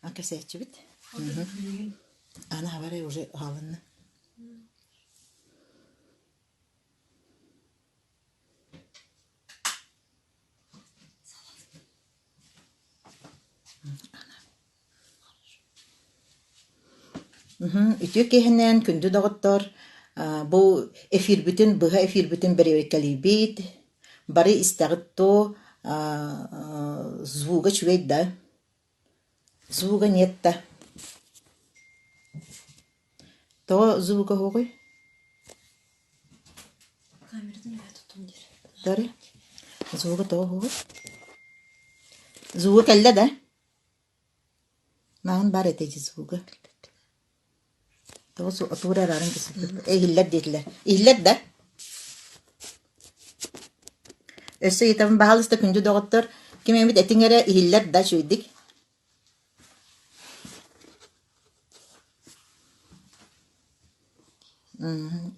Акасячибит. Она говорит уже галанна. Үтү кеһинен күндү доҕоттор бу быһа эфир бүтүн беребеккалиибит бары истэҕиттоо звуга чүгейт да звуга нетта то звуга хугуй дары звуга то хугуй звуга келле да маан бар этети звуга то отура рарын кисиппит ихиллер дитлер ихиллер да өссө итабын баһалыста күндү доҕоттор кимемит этиҥэре ихиллер да чуйдик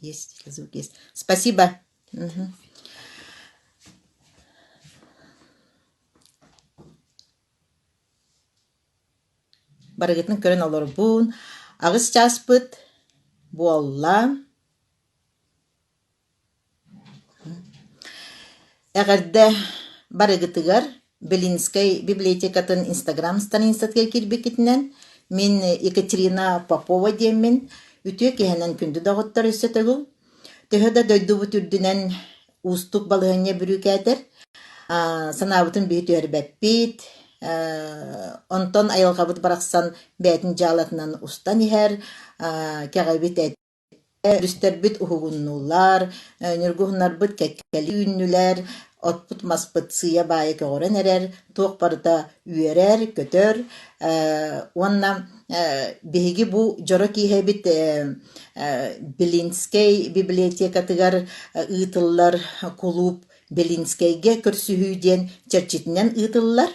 есть звук есть спасибо барыгытын көрөн олорбун агыс чааспыт буолла эгерде барыгытыгар Белинскай библиотекатын инстаграм страницатыгар кирбекитинен мен Екатерина Попова диэммин үтүө киһэнэн күндү доҕоттор өссөтөгүл төһө да дойдубут үрдүнэн устук балыһынньа бүрүүкээтэр санаабытын биһи түөрбэппит онтон айылҕабыт барахсан бээтин дьаалатынан устан иһэр кэҕэбит үстэрбит уһугуннуулар нүргуһунарбыт кэккэли үүннүлэр отпут маспыт сыйа баайа көҕөрөн эрэр туох барыта үөрэр көтөр уонна биһиги бу дьоро кииһэбит Белинскай библиотекатыгар ыытыллар клуб Белинскайге көрсүһүү диэн чэрчитинэн ыытыллар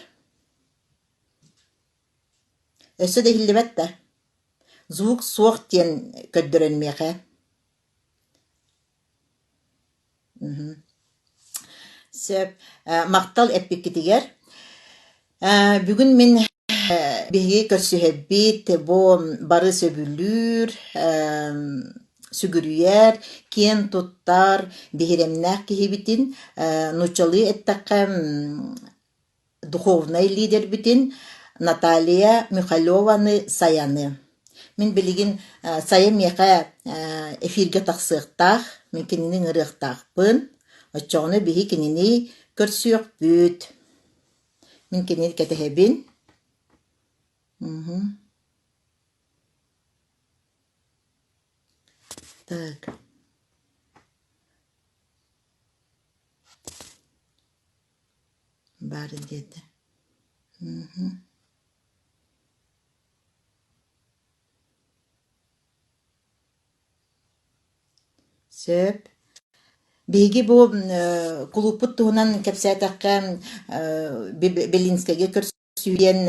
өссө да иһиллибэт да звук суох диэн көддөрөнмиэхэ сөп мактал эппиккитигер бүгүн мен биһиги көрсүһэббит бу бары сөбүлүүр сүгүрүйэр киэн туттар биһиремнээх киһибитин нучалыы эттэххэ духовный лидербитин Наталья Михайлованы Саяны мен билигин Сая миэхэ эфирге тахсыахтаах мен кинини ырыахтаахпын оччоҕоно биһи кинини көрсүөхпүт мен кинини кэтэһэбин так бары диэтэ сөп биһиги бу кулуппут туһунан кэпсээтэххэ Белинскайга көрсүүйэн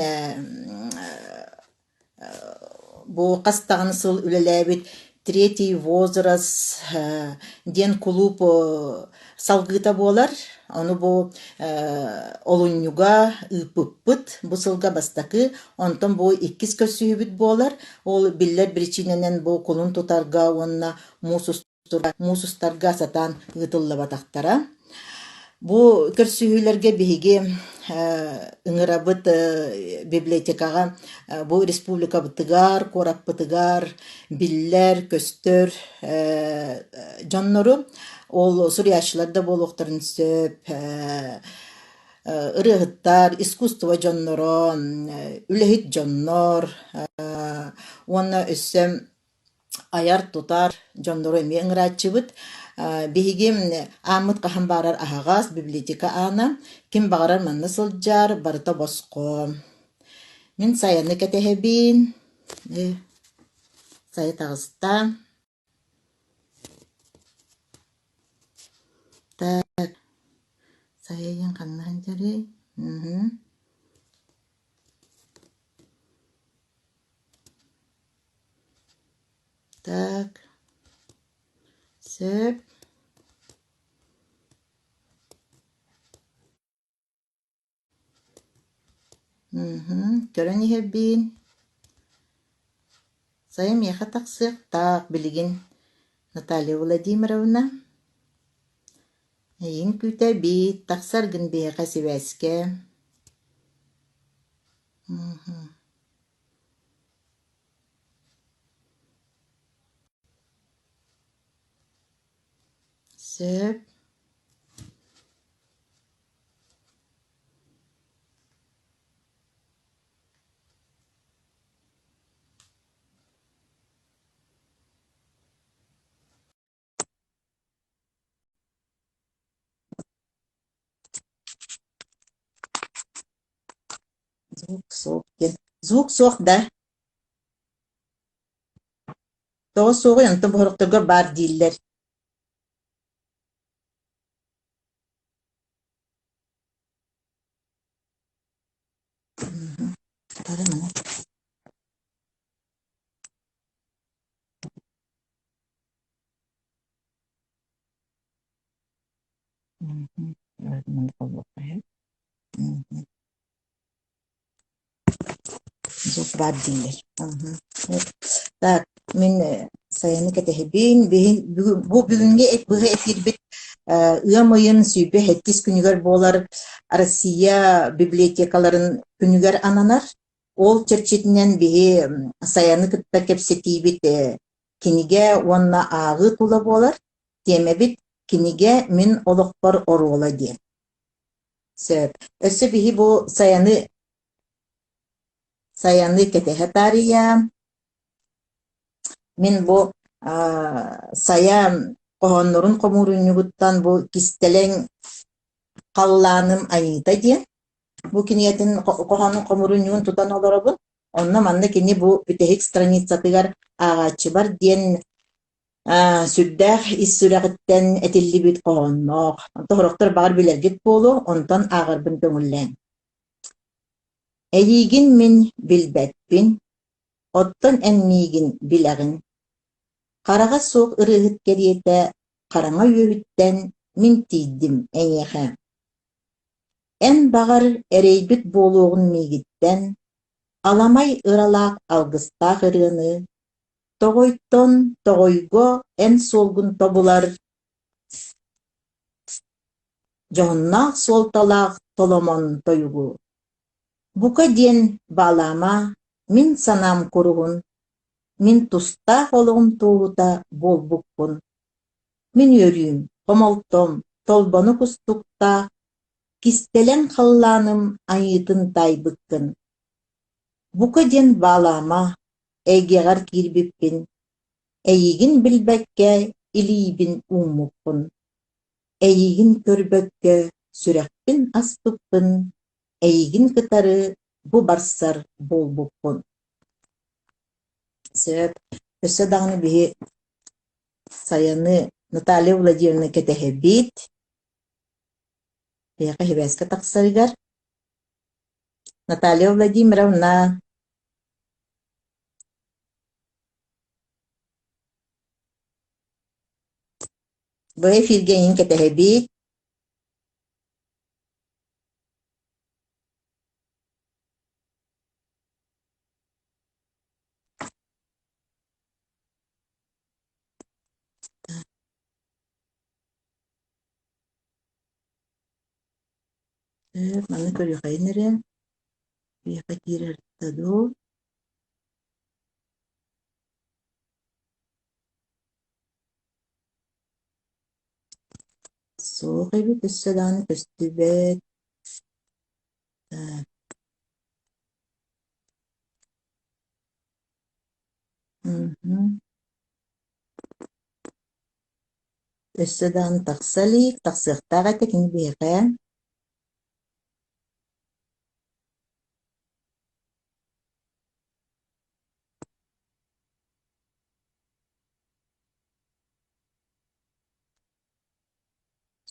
бу хастаҕын сыл үлэлээбит третий возраст диэн кулуп салгыыта буолар ону бу олунньуга ыыппыппыт бу сылга бастакы онтон бу иккис көрсүһүбүт буолар ол биллэр причиненен бу кулун тутарга уонна муусустарга сатаан ыытыллабатахтара бу көрсүһүүлэргэ биһиги ыҥырабыт библиотекага бу республикабытыгар куораппытыгар биллэр көстөр дьоннору ол сурьяачылар да буолуохтарын сөп ырыаһыттар искусство дьонноро үлэһит дьоннор уонна өссөм аяр тутар дьонноро эмиэ ыҥырааччыбыт биһиги ааммыт хаһан баарар аһаҕас библиотека аана ким баҕарар манна сылдьаар барыта босхо мен Саяны кэтэһэбин Сая таҕыста так Саяйын ханнаһын дьэри так сөп Көрөн иһэрбиин. Сайым яха тахсыах таах билигин Наталья Владимировна. Эйин күтәбит тахсаргын биэхэ сибээскэ. Сөп. Звук суох диэн. Звук суох да. Тоҕо суоҕу янта буһуруктарга баар дииллэр. Бары мына. Звук баар дииллэр. Так, мен саяны кэтэһибин бу бүгүнгэ быһы эфирбит ыам ойын сүүбэ хэттис күнүгэр буолар Россия библиотекаларын күнүгэр ананар. Ол черчитинен биһи саяны кытта кэпсэтиибит кинигэ уонна аагы тула буолар. Темэбит кинигэ мин олохпор оруола диэн. Сөп. Өссө биһи бу саяны кэтэһэ тария. Мен бу сая коһоннорун комуурунньугуттан бу кистелең халлааным айыта диэн. Бу киниэтин коһонун комуурунньугун тутан олоробун. Онно манна кини бу бүтэһик страницатыгар аагааччы бар диэн сүрдээх иссүрэҕиттэн этиллибит коһонноох. Онто хорохтор багар билэргит буолу, онтон аагарбын көҥүллээн. Эйигин мин билбэппин, оттон энмиигин билэҕин. Хараҕа суох ырыыһыт кэриэтэ хараҥа үөһүттэн мин тииддим эйиэхэ. Эн баҕар эрэйбит буолуоҕун миигиттэн аламай ыралаах алгыстаах ырыаны, тоҕойттон тоҕойго эн суолгун тобулар дьоһуннаах суолталаах толомон тойугу. Бука диэн баалаама мин санаам куруһун, мин тустаах олоҕум туолута буолбукпун. Мин үөрүүм, хомолтом, толбону кустуктаах, кистэлэн халлааным айыытын таайбыккын. Бука диэн баалаама эйгиэҕэр киирбиппин, эйигин билбэккэ илиибин ууммуппун. Эйигин көрбөккө сүрэхпин аспыппын, эйигин кытары бу барсар буолбуппун. Сөп. Өссө даҕаны биһи саяны Наталья Владимировна кэтэһэбит. Биэхэ хибээскэ тахсарыгар. Наталья Владимировна. Бу эфирге ин кэтэһэбит. Манна көрүөхайын эрэ. Биэхэ киирэртаду. Суох эбит өссө даҕаны көстүбэт. Өссө даҕаны тахсалык, тахсыахтаах этэ кини биэхэ.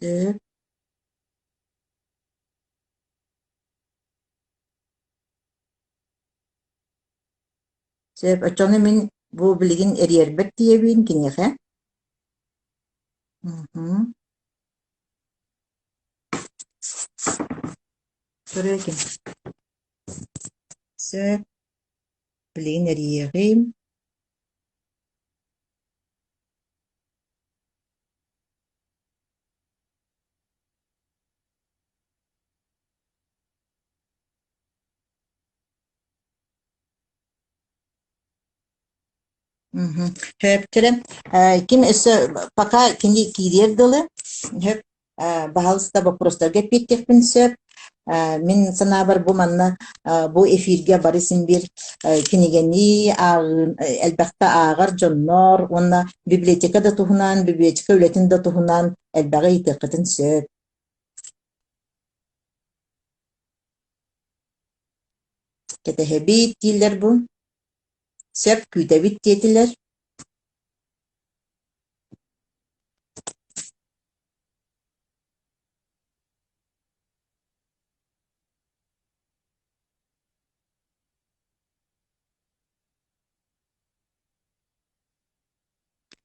Сөп. Сөп, очону мин бу билигин эриэрбэт диэбин киниэхэ. Көрөөкүн. Söp, bilin eriğim. Höpçürüm. Kim ösü paka kendi kidir dalı. Höp bahalsta vопростарга петтекпин сөп. Мен санабар бу манна бу эфирге барысын бир кинигени элбакта агар жоннор онна библиотекада тухунан библиотека үлетин да тухунан элбага итеккытын сөп. Кетехебит дилер бу. Сөп күтебит диетилер.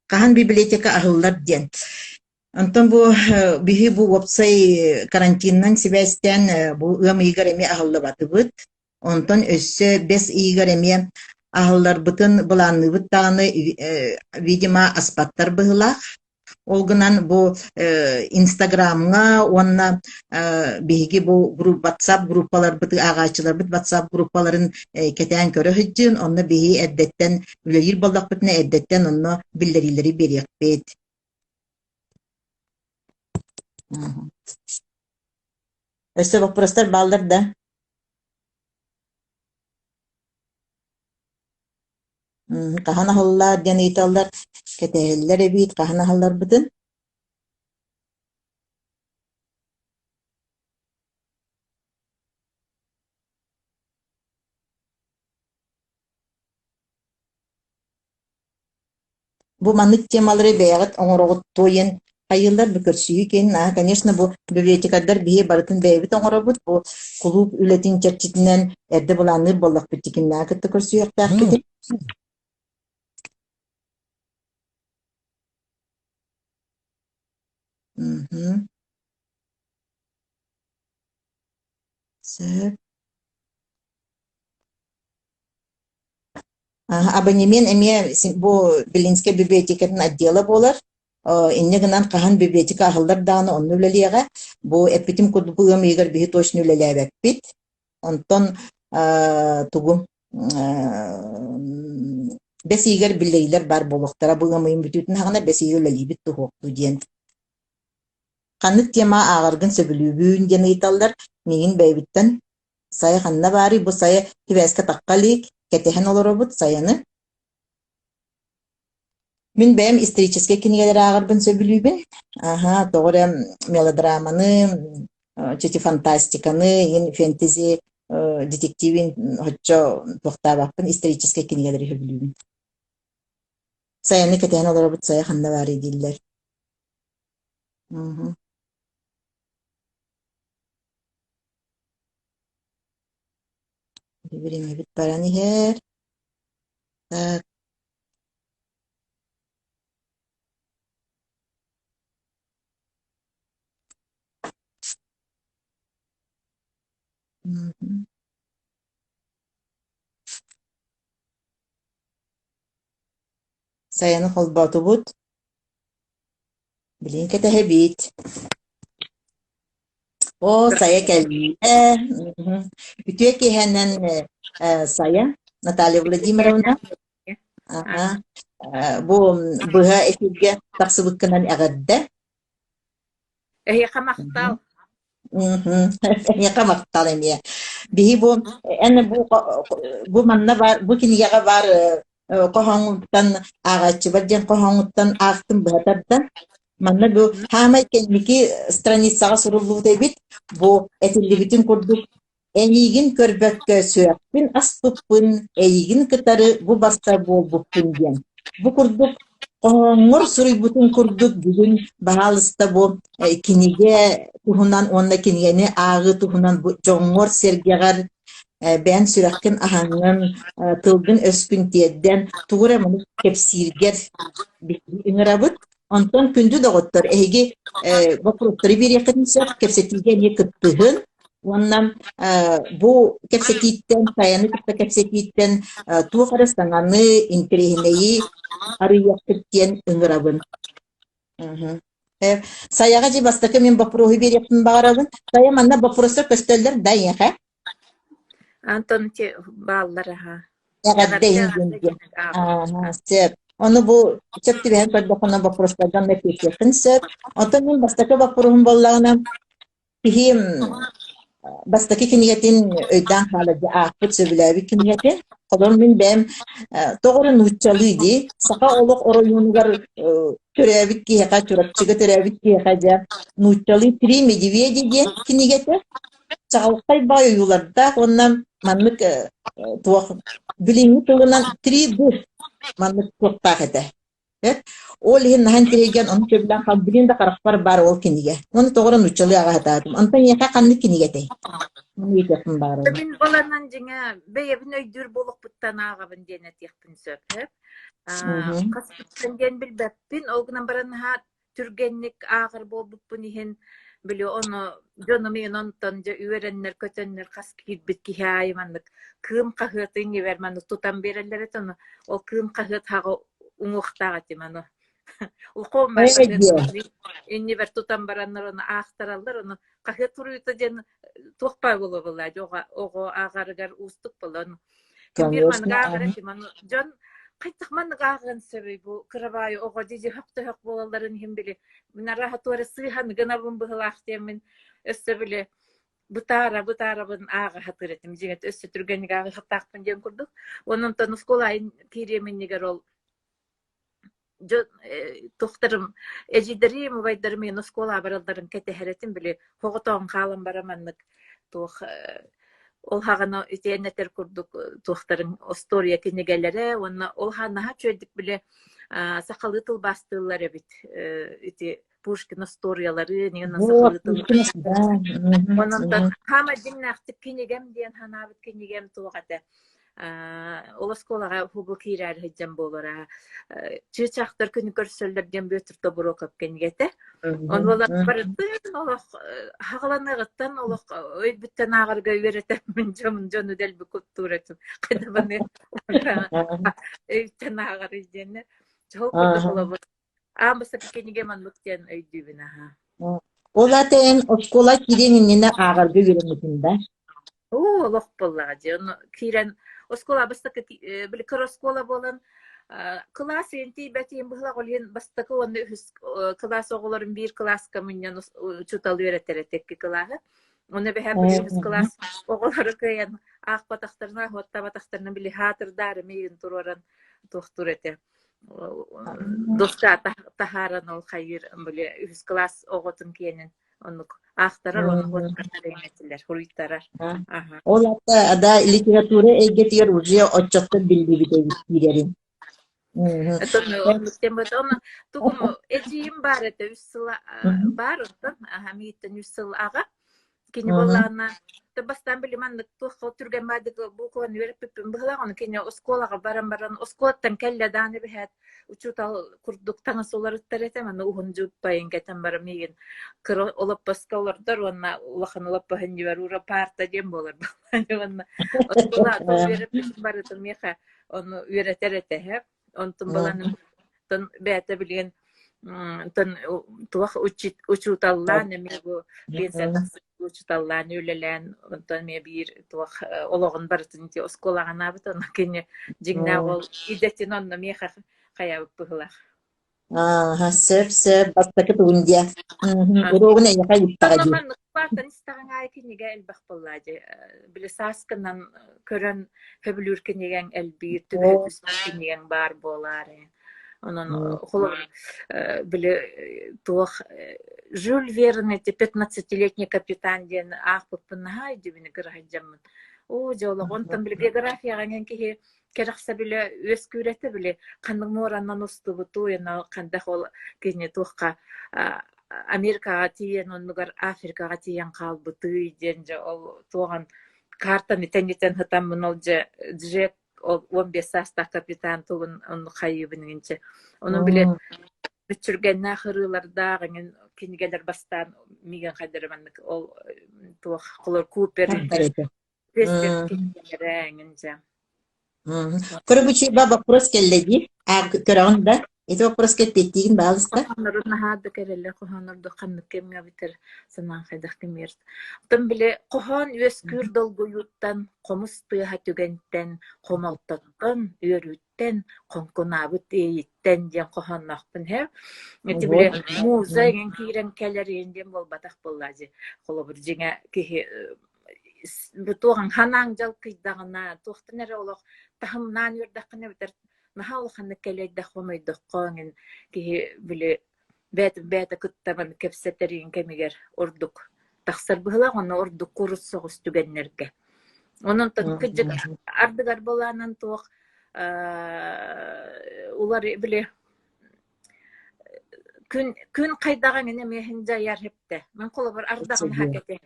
Кахан библиотека ахыллар диен. Антон бу биһи бу вопсай карантиннан сибэстен бу ыам игар эми ахылла батыбыт. Онтон өссө бес игар эми ахыллар бытын буланныбыт таганы видимо аспаттар быһылах. Олгунан бу инстаграмга онна биһиги бу WhatsApp группалар быты агачылар быт WhatsApp группаларын кетен көрө хыджын онна биһи эддеттен үлелир балдак бытына эддеттен онно биллерилери берекпет. Өсө вопростар балдар да. Кахана халлар диэн ыйталлар кетээллер эбит кахана халлар бытын. Бу манык темалары бэйагыт оҥорогут тойын хайыллар бүкөрсүйү кен. Конечно, бу библиотекадар бие барытын бэйбит оҥоробут. Бу клуб үлетин чарчитинен эрде буланы боллак биттикиннаа кытты көрсүйөктаах кети. Сөп. Абонемент эме бу Белинская библиотекатын отдела болар. Инне гынан кахан библиотека ахылдар дааны онну үлелиэҕэ. Бу эппитим кудубугам игер биһи точно үлелээбэппит. Онтон тугу бес игер билейлер бар болохтара бугамыйын бүтүтүн хагана бес игер үлелиибит тухуокту диэн. Каннык тема ағаргын сөбүлүүбүүн диэн ыйталлар. Мигин бэйбиттен сая ханна баары бу сая тибээске таккалык кетехен олоробут саяны. Мен бэм исторический кинигелер ағарбын сөбүлүүбүн. Тоҕура мелодраманы, чөтү фантастиканы, фэнтези, детективин хоччо тохтаабаппын исторический кинигелери сөбүлүүбүн. Саяны кетехен олоробут сая ханна баары дииллер. Время бит баран иһэр. Так. Саяны холботубут. Билин кетеһебит. Saya келди. Ütüye kehenen saya Наталья Владимировна. Бу быһа эфирге тахсыбыккынан агадда. Камактал. Камактал эме. Биһи бу эне бу манна бар, бу кинигага бар кохоңуттан агачы бар ден кохоңуттан актын быһатардан. Манна бу хамай кенники страницага сурулуу дебит. Бу этилибитин курдук. Эйигин көрбөккө сүйөкпүн аспыппын, эйигин кытары бу баста болбуппун диен. Бу курдук оңор суруйбутун курдук бүгүн баалыста бу киниге тухунан онна кинигени агы тухунан бу жоңор сергегар бән сүрәккен ахаңын тылгын өскүн тиедден тугура муну кепсиргер иңырабыт. Онтон күндү доготтор эйги вопростары бир якын сөп кепсетиге не кыттыгын Ondan bu kepsekitten, sayanı tıkta kepsekitten tuğ arasangаны intirehineyi arıyaktır diyen ıngırabın. Саяға же бастакы мен бапурохи береппин бағарабын. Сая манна бапуроса көстөлдөр дайыха. Антон те баллары ха. Ягаддейин генде. Сеп. Оны бу чөп тибен көрдөкөна бапуростардан да кесепин сеп. Ото мен бастакы бапурухун боллагына кихи бастакы киниятин өйдан халады ақпыт сөбүләби киниятин. Колон мен бәм тоғырын уччалыйди. Сака олық ороюнугар төрәбит киһэка чурапчыга төрәбит киһэка нуччалы 3 медведи диен кинигете чагалкай бай юларда оннан маннык туох билинги тылынан 3 дус маннык токтагыта. Ол ен нахан тиреген оны көбүлән хал билинде каракпар бар ол киниге. Оны тоғырын нуччалы ага хататым. Антан яка канны кинигете. Мыйы тепин бар. Мен баланан жиңа бейебин өйдүр болук буттан агабын дене текпин сөп. Каспыттан ген билбеппин, олгунан баранха түргенник агыр болбуппун ихин биле оны жону мен онтон же үйреннер көтөннер кас кирбит кихаймандык кым кахытын берманы тутан берелер этону ол кым кахыт хагы уңуктага тиманы уком бар инни бер тутан бараннар оны ахтаралдар оны кахыт туруйта ден тохпай болобула жога ого агарыгар устук болон кимбирман агыр тиманы жон кайтакман гагын себеби бу кырабай ого диди хакта болаларын хим биле мына рахаторы сыйхан гына бун быхлахтем өссө биле бутарабын ага хатыретим жигет өссө түргенник ага хаттакпын ден курдук онун тон сколайын киременнигер ол жо тохтарым эжидерим байдырым мен скола баралдарын кетехеретим биле коготон калам бараманнык тох ол хагана итенетер курдук тохтарын история кинегелере онна ол хана чөйдик биле сакалы тыл бастылар бит ити Пушкин историялары неген сакалы тыл оннан хама диннахтык кинегем диен ханабыт кинегем тугата ол сколага футбол кирер хеджем болора чычактар күн көрсөлдөрдөн бөтүр тобуро көп кенгете он болар бардын ол хагаланыгыттан ол ой бүттен агырга беретем мен жону дел бүкүп туретим кадабаны эйтен агыр идене жолкурду болобу амбаса кенеге ман бүттен өйдүбүнө ха Олатен оскола киренинне агырга беремитин да лох боллага же оны кирен оскола бастакы били кроскола болон класс энти бетин быхла голен бастакы оны класс оголорун бир класска менен учутал беретер текки классы оны бехе бир класс оголору кыян ак батактарына хотта батактарына били хатырдары мейин туроран тохтурете доска тахаран ол хайыр били үз класс оготун кенен onu aktarar onu hoşçakalın ettiler huruittarar. Olata da literatüre egetiyor ucuya açıkta bildi bir de giderim. Onu tembat onu tugum eciyim barete üssüla barıttın hamitten üssüla ağa kini bolana da bastan bilimandık tuğ türgen badık bu konu verip bıhla onu kini oskolaga baran oskolattan kelle dani bihat uçutal kurduk tanıs olarak terete mana uhuncu payın geten bara migin kır olup baska olardar ona ulakhan olup bahan jiver ura parta dem bolar ona oskola verip barıtın miha onu üreterete hep ontun balanın ton bete bilgen ton tuğ uçutallan emigo bensen uçutallan ülelen ondan bir tuğ oloğun barıtın ti oskolaga nabıt ona kini jingna ol idetin onna miha kaya bıhla. Sep bastaki tuğunca. Uruğuna yaka yıptağı diye. Ama nıkbartan istağın aykin el bakballadı. Bile saskından kören höbülürken yegen el bir tübüsün yegen bar bolar. Onun холод били тух Жюль Верн эти 15-летний капитан ден ахпыппын хайдыбыны граджамын. О жолы он там били географияга ненки керакса биле өз күрәте биле кандык мораннан устубу туена канда хол кене тухка Америкага тиен онугар Африкага тиен калбыты денже ол туган картаны тенетен хатамын ол же Джек 15 саста капитан тугун он хайыбыныңче. Onun bile bütürgen nahırılarda кинигелер бастан миген хайдыраманнык ол туох колор Купер Тарете. Вестер кинигелереңинже. Көрөбүчү баба вопрос келледи. Көрөң да. Это вопрос кетпеттигин баалыста. Коханнарын нахады керелер коханнарды каннык кемге битер санан хайдах кемер. Тон биле кохан өскүр долгуюттан комус тыга түгенттен комалтаттан өрүттен конкунабыт эйиттен ден коханнакпын хе. Эти биле муза ген кирен келерин болбатак боллажы. Коло бир жеңе кихи бутуган ханан жал кыйдагына тохтенере олох тахымнан үрдакны битер нахал ханны келейдэх хомойдохкоңин ки биле бэт кыттабан кепсетерин кемигер ордук тахсар была гона ордук курус согус түгеннерге онун кыжык ардыгар боланын туох улар биле күн кайдаган эне мехин жаяр хепте мен коло бар ардагын хакете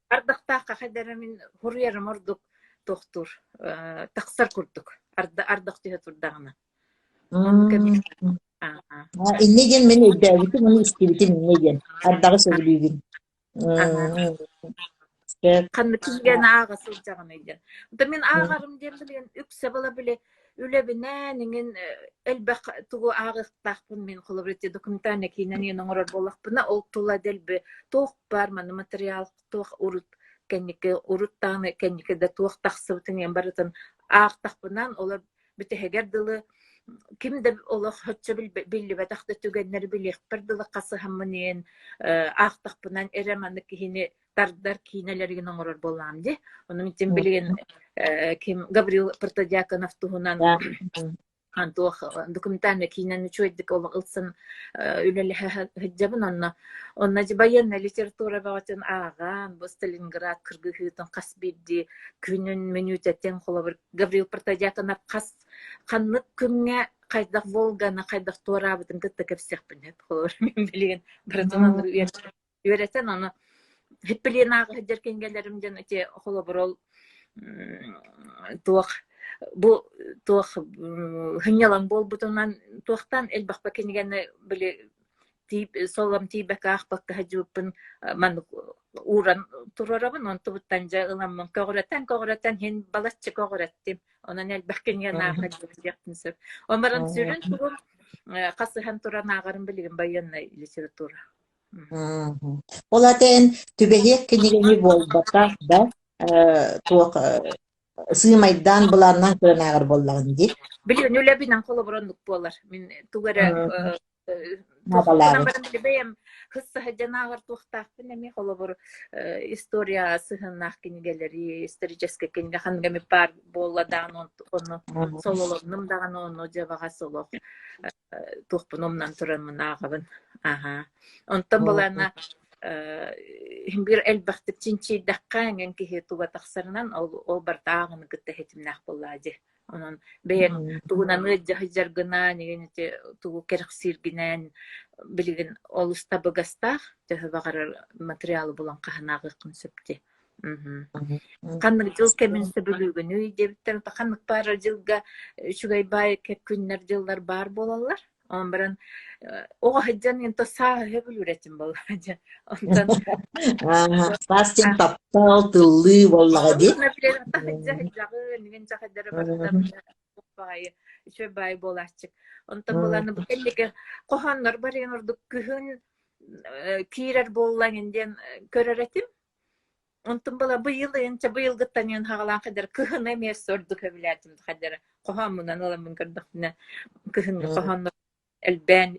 ардактака хадара мен хурьерим ордук тохтур тахсар курдук ардак тиhe турдагына. Иннеген мен өйдәбити муну истибитин иннеген. Ардагы сөйлүгүн. Канны килген ага сылжаган өйден. Онда мен агарым дем билген үксе бала биле үлебине неген элбак тугу агыктакпын мен колобрете документарне кинен оңорор болакпына ол тула делбе тох бар мана материал тох урут кеннике уруттаны кеннике да тох таксыбытын барытын аактакпынан олар бүтегер дылы кимде олох хотчо билли батакта түгеннер билек бир дылы касы хаммынен аактакпынан эреманды кихини тардар кинелерин оңорор болам ди. Онун үчүн билген ким Гаврил Протодиаконов тугунан антох документарный кинен чойдик ол ылсын үлеле хаджабын онна жибайын литература багатын аган бу Сталинград кыргызстан касбидди күнүн минутеттен холобыр Гаврил Протодиаконов кас каннык күнгө кайдак Волганы кайдак туурабытын кытта кепсекпин деп холобыр мен билген бирден үйрөтен аны хеп билген ага хаджеркенгелеримден эте холобыр ол туак бу туах хынялан болбутунан туахтан элбакпа кенигени биле тип солом тибек ахпакка хаджуппын ман уран турарабын он тубуттан жагыламын когоратан хен балаччы когораттым онан элбак кенигени ахаджуптын сөп омаран сүрүн тугум касы хан туран агарым билген баянна литература Олатен түбехек кенигени болбата да туак сыймайдан буларнан көрөн агыр боллагын ди. Билген үлебинен колоброндук болар. Мен тугара бем кысса хаджанагар тухтакпын эми колобор история сыгыннак кинигелери исторический кинге хангами пар болладан оны сололондум даган оны жабага солох тухпунумнан турамын агабын. Онтон болана бир элбахты чинчи дакканген ки туга таксарынан ол бартагын гытта хетимнак боллади. Онон бен тугунан ыджахыжар гына негенете тугу керексиргинен билген олуста багастах жахыбагар материалы булан каханагы концепти. Каннык жыл кеминсе бөлүгүн үйдептер каннык бара жылга шугай бай кеп күннер жылдар бар болалар. Он баран ого хаджан энто саа хебил үретим болажа. Онтан Пастин таптал тылы боллага ди. Неген жахадары бай үчө бай болачык. Онтан буланы эллиге коханнар бар ен ордук күһүн кирер боллагенден көрөретим. Онтан була быйыл энче быйыл гыттан хагалан кадар күһүн эмес ордук билетим кадар. Кохан мунан аламын көрдөкне күһүн коханнар элбен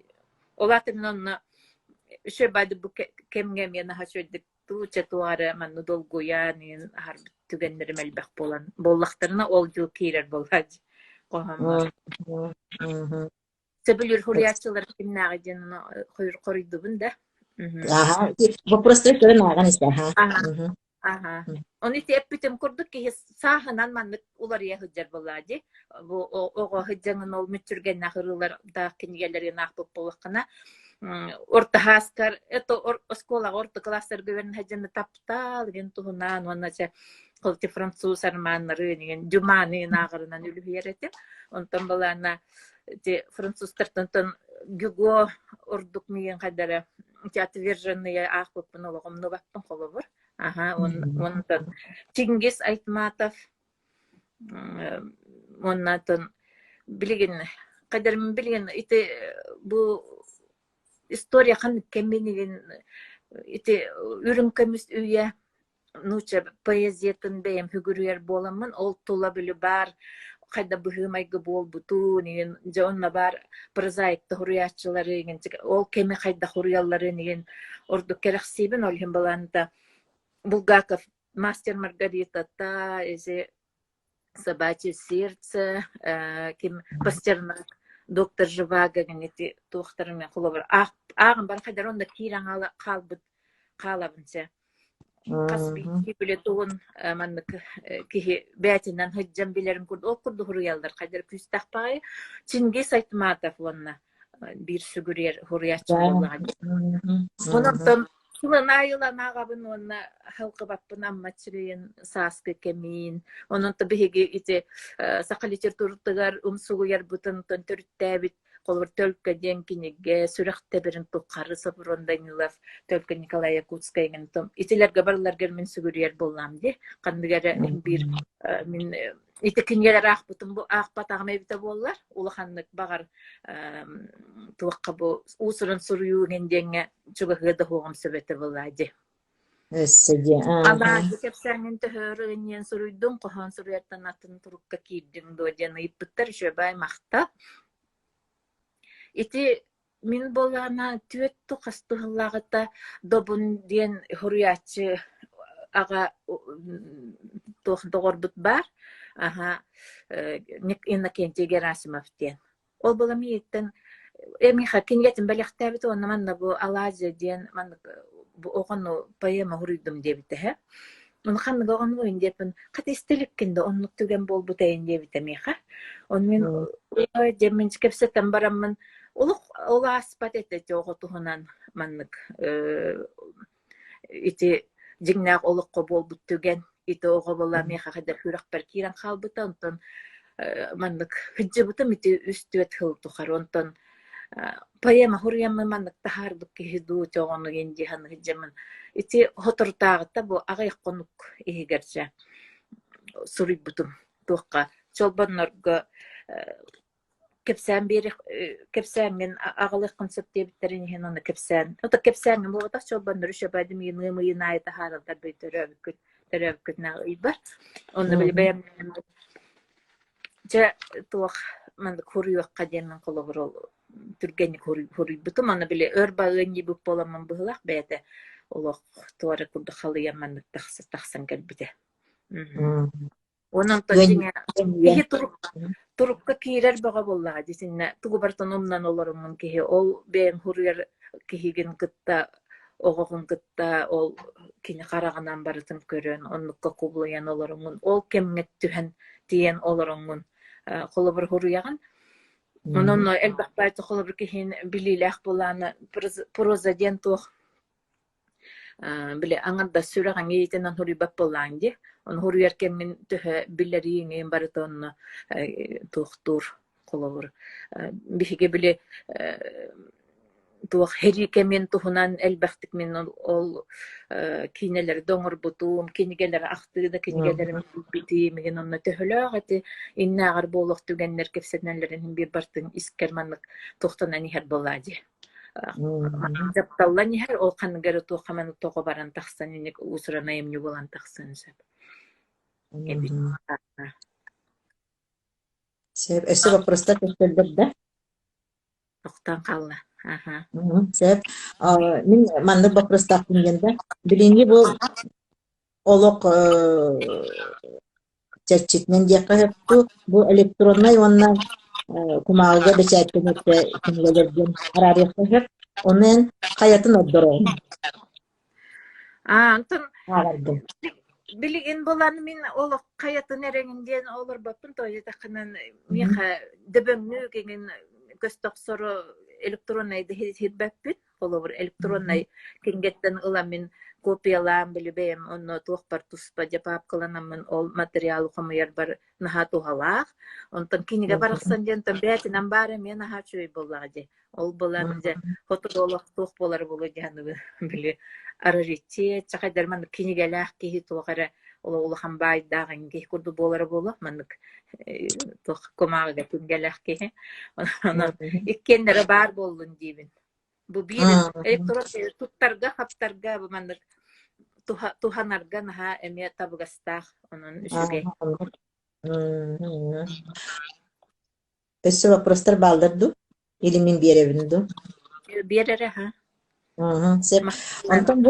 олатымнан үчө байды бу кемге мен хачөдүк туча туары манну долгуя нен har түгеннерим элбек болан боллактарына ол жыл кирер болгаж кохам себелер хуриячылар кимнага жен койдубун да Вопрос көрөн аган исе. Оны теппитем курдук ки саханан ман улар яхыджар боллади. Бу ого хыджаңын ол мүчүрген нахырылар да кингелерин ахпып болакына. Орта хаскар, это школа орта класстар гүвен хаджаны таптал ген тугунан оннача колти француз арманнары деген жуманы нагырынан үлүп еретем. Онтон балана те французтартан гюго ордук миен кадара отверженные ахпын ологом нобаппын холобур. Ага, онтон Чингис Айтматов, оннатын билген кадерим билген ите бу история хан кембенеген ите үрүм көмүс үйе нуча поэзиятын бэйм хүгүрүер боламын ол тула билү бар кайда быхымайгы болбуту неген жонна бар прозаикты хуруячылары неген ол кеме кайда хуруяллары неген орду керексибин ол хим баланта Булгаков мастер Маргарита та эзе собачье сердце ким Пастернак доктор Живаго генети тухтарымен кулабар агын бар кайдар онда киран калабынча касби биле тугун маннык кихи бәтинен хыджам билерин курд ол курду хуруялдар кайдар күстахпай Чингис Айтматов онна бир сүгүрер хуруячы болган онтон Сыланайылан ағабын онна халқы баппын аммачырыйын саскы кемин. Ононта бігі ите сақы литературтығар умсуғыяр бұтын төрттәбіт қолыр төлкі денкінеге сүріқті бірін тұққары сапырондайнылар төлкі Николай Якутскайын том. Итилерге барларгер мен сүгірер болам де. Қандығары бір мен ите күнгелер ақ бұтын бұл ақ батағым әбіті болар. Улаханлық бағар туаққа бұл ұсырын сұруюын деңе чугахыда хоғым сөбеті болады. Өссіде. Ала кепсәңін төхөрігінен сұруйдың қоған сұруяттан атын тұрыққа кейдің доден ұйыппыттар шөбай мақта. Ити мен болана түйетті қастығылағыта добын ден хуруячы аға тоғыр бұт бар. Ага, Иннокентий Герасимов ден. Ол бола мейттен эмиха кингетин баляхтабит онна манна бу Алазия ден манна бу огону поэма хуридум дебите he. Он ханга огону индепен кат истелеккинде онну түген болбу тайын дебите миха. Он мен демен кепсетен барамын ола аспат эте жоготугунан маннык ити жигнак олукко болбу түген ити ого бола миха кадар хүрак бар киран халбыта онтон маннык хыджыбытым ити үстүет хыл тухар онтон поэма хуруяммы маннык тахардык кихиду чогону генди ханы хыджамын ити хотуртаагыта бу агайконук игерче сурибутум туакка чолбоннорго кепсән бери кепсәнген агалык концепт дебиттерин хен аны кепсән ота кепсәнген бу та чолбоннор шабадым йыны айта харалдар бейтөрөбүк нар онны билбем же туак мандык хуруякка денен колобурол түргени хурибутум аны биле өрбагыни буп боламын быгылак бете олох туары курду халыя мандык таксан келбите онон тожине ихи турукка кирер бага боллага десинне тугу бартан омнан олорумун кихи ол бен хуруяр кихиген кытта огогун кытта ол кини караганан барытын көрөн оннукка кублуян олорумун ол кемгет түһен тиен олорумун колобур хуруяган онон элбахпайты колобур кихин билилах буланы проза ден тух биле аңарда сүраган ейтенен хурибап болланди он хуруяр кемин төһө биллерин барытон тухтур колобур бихиге биле туох херикемен тухунан элбахтик мен ол кинелер доңор бутум кинигелер ахтыда кинигелер бити меген онна төһөлөгөти иннагар болох түгеннер кепсенелерин бир бартын искерманлык тохтанан хер болади запталлан хер ол кангары тухаман того баран тахсан иник усрана эмне болан тахсан сеп Сеп эсеба просто да тохтан калла ага сеп мен манды вопростак дегенде билинги бу олок чечитмен диякту бу электронный онна кумага бечайттенетте кингелерден арарыктыр онен каятын оддорон антон агардым билигин боланы мен ол каятын эреңинден олор баппын тойда кынан миха дебемнү кеген көстөксөрө электронный хитбаппит холовр электронный кингеттен ыламин копиялаам билибэм онно туохпар туспа жапаап кыланаммын ол материал хомуяр бар наха тухалаах онтон киниге барахсан дентон бээтинан баары мен наха чуй боллаади ол болан же фотоголох туох болар болу жаныбы били араритте чахайдар ман кинигелаах кихи туохара улахан байдагын ких курду болар болу маннык туох комаага күнгелаах кихи онон иккендере бар болдун дийбин бу бир электрон туттарга хаптарга бу маннык туханарга наха эме табыгастаах онон үсүге Өссө вопростар балдырду или мен беребинду берере ха сеп онтон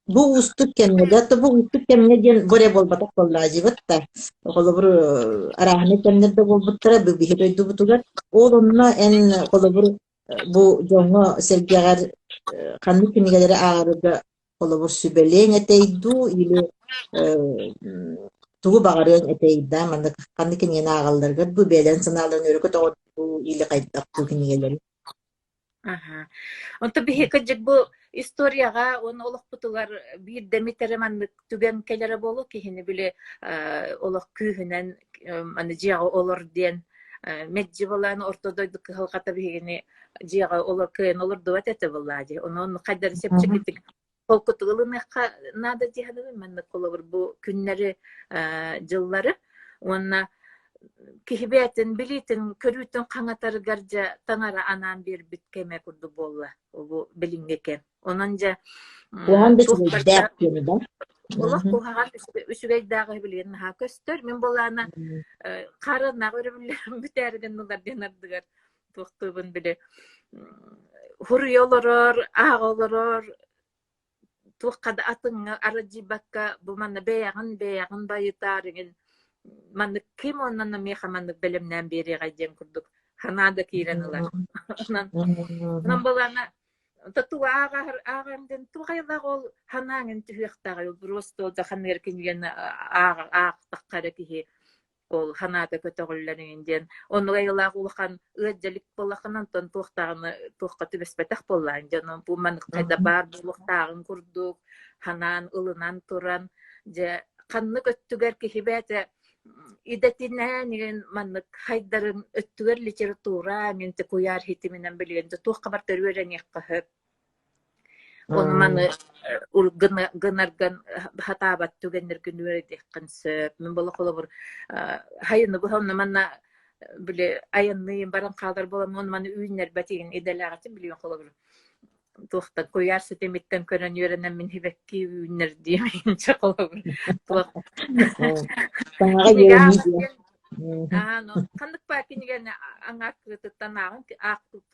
бу устук кемнеде то бу устук кемнеден боре болбатак боллаажыбытта холобур арахне кемнеде болбуттара бу бихетойду бутугар ол онна эн холобур бу жоңго сергегер канны кинигелери аарыга холобур сүбелең этейду или тугу багарыын этейда мандык канны киниген аагалдарга бу белен санаалан өрөкөт бу или кайдак бу кинигелери онто бихекажык бу историяга он олох бутулар бир демитере маннык түген келере болу кихини биле олох күүхүнен аны жиага олор диен меджи болан ортодойдук халката бигини жиага олор кыен олор дуат эте боллаади онон кайдар сепчекитик колкутулыныкка нада диханы маннык олор бу күннери жыллары онна кихибетин билитин көрүтүн каңатары гаржа таңара анан бир биткеме курду болла бу билингекен онон же Олох кухаган үсүгэй дагы билген ха көстөр мен болана карына көрүм бүтәрген нулар денардыгар тохтубун биле хурьолорор аголорор тухкада атыңга араджибакка бу манна беягын байытарыгын манны ким оннан меха манны белемнен бери гайден курдук ханада киренилар онан болана ағамден туғайлақ ол ханаңын түхіқтағы просто да ханыр кенген ақтаққары кихи ол ханада көтөғіллеріңден оны ғайлақ улахан өджелік болақынан тон туқтағыны туққа түбеспетақ боллайын жаны бұл манық қайда бар бұлықтағын күрдік ханан ылынан тұран же қанны көттігер кихи бәті идетинен маннык хайдарын өттүгер литература менте куяр хитиминен билгенде туакка бар төрүөрен яккы onu mаны гынарган хатабат түгеннер күнүөр деккан сөп мен бола кола бир хайыны бу ханна манна биле аянны баран калдар болам onu маны үйнер батигин иделагатын билген кола бир туакта куяр сетемиттен көрөн үйренен мен хибекки үйнер дейминче кола бир кандык па киниген аңак кытыттан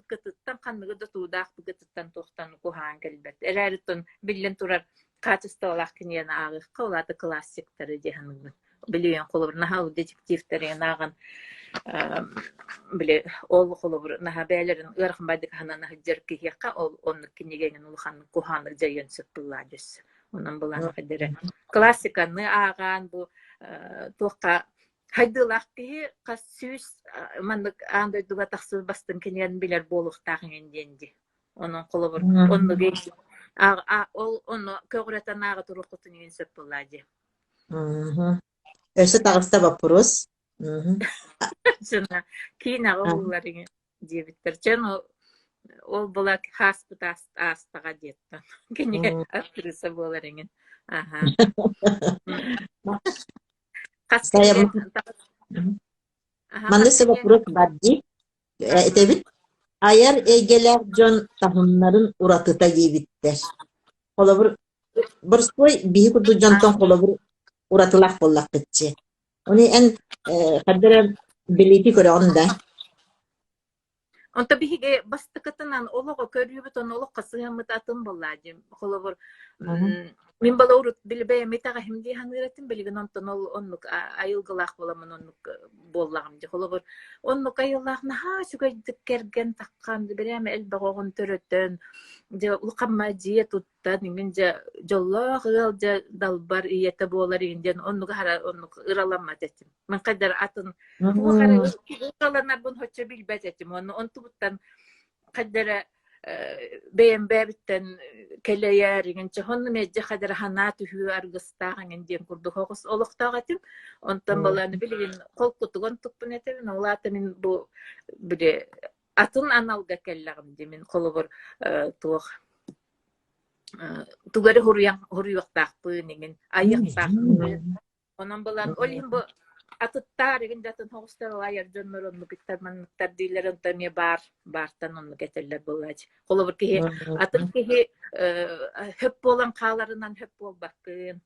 кытыттан кандыгы да туудак кытыттан тохтан кухан келбет эрэритон билен турар качестволах киниген агы колаты классиктары деханы билген колор нахал детективтери наган биле ол колор нахабелерин ырхын байдык ханана жерки якка ол онны киниген улхан куханы жайын сыптыладыс онан булан кадере классиканы аган бу тохта хайдылах ки кассүс мандык андай дуга таксы бастын кенен билер болуктагын денди онун колу бир онну гей ол онну көгүрөтөн ага турукутун инсеп буллади Ese tagsta вопрос. жана кийин агыларың дебиттер жана ол булак хаспитас астага деттен кене актриса боларың Mandese вопрос бадди. Etebit ayar egeler John tahunların uratıta gibitter. Kolabur borsoy bihi kudu John'ton kolabur uratılak bollak ketçe. Onu en kadar bileti göre onda. Онта биһиге бастыкытынан олого көрүбүтөн олог касыгымыт атын боллади. Холобор мен бала урут билбей метага химди ханыратын билген онтон ол оннук айылгылак боламын оннук боллагым ди. Холобор оннук айыллакна ха сүгөйдүк керген такканды береме элбагогун төрөтөн же улкамма жие туттан мен же жолло гыл же далбар иете болар инден оннук хара оннук ыраламат этим. Мен кайдар атын бу хара ыраланар бун хоччо билбет этим. Онту буттан Kaddere beğenbebitten keleyerigince honnu mecce kadar hanat hü argıstağın diye kurdu hoğus oluqtağatım ondan balanı bilin kol kutugon tukpun etebin olatamin bu bile atın analga kellagım demin kolubur tuğ tugari huruyuqtaqpı ningin ayıqtaqpı ondan balan olim bu atıttar egin jatın hoğustar olayar jönmörönlü bittarman tardilerin tamiye bartan onu getirler bulaj kolubur ki atın ki höp bolan qağlarından höp bol bakın